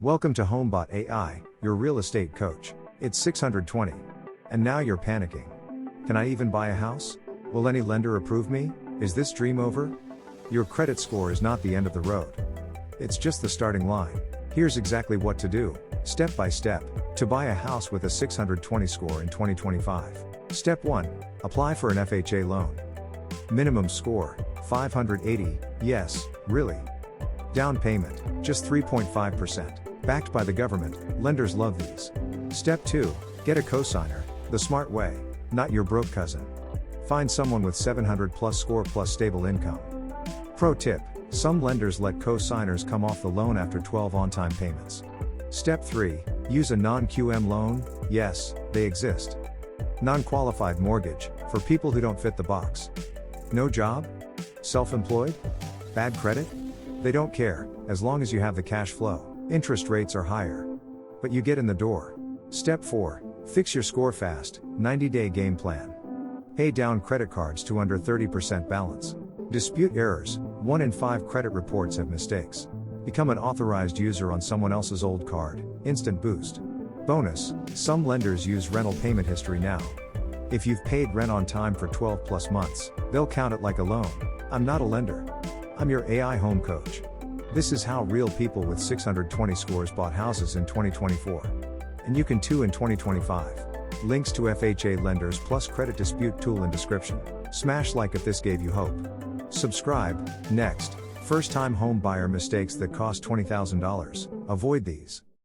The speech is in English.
Welcome to HomeBot AI, your real estate coach. It's 620. And now you're panicking. Can I even buy a house? Will any lender approve me? Is this dream over? Your credit score is not the end of the road. It's just the starting line. Here's exactly what to do, step by step, to buy a house with a 620 score in 2025. Step 1. Apply for an FHA loan. Minimum score, 580, yes, really. Down payment, just 3.5%. Backed by the government, lenders love these. Step 2. Get a cosigner, the smart way, not your broke cousin. Find someone with 700 plus score plus stable income. Pro tip, some lenders let co-signers come off the loan after 12 on-time payments. Step 3. Use a non-QM loan, yes, they exist. Non-qualified mortgage, for people who don't fit the box. No job? Self-employed? Bad credit? They don't care, as long as you have the cash flow. Interest rates are higher. But you get in the door. Step 4. Fix your score fast, 90-day game plan. Pay down credit cards to under 30% balance. Dispute errors, 1 in 5 credit reports have mistakes. Become an authorized user on someone else's old card, instant boost. Bonus, some lenders use rental payment history now. If you've paid rent on time for 12 plus months, they'll count it like a loan. I'm not a lender. I'm your AI home coach. This is how real people with 620 scores bought houses in 2024. And you can too in 2025. Links to FHA lenders plus credit dispute tool in description. Smash like if this gave you hope. Subscribe. Next, first time home buyer mistakes that cost $20,000. Avoid these.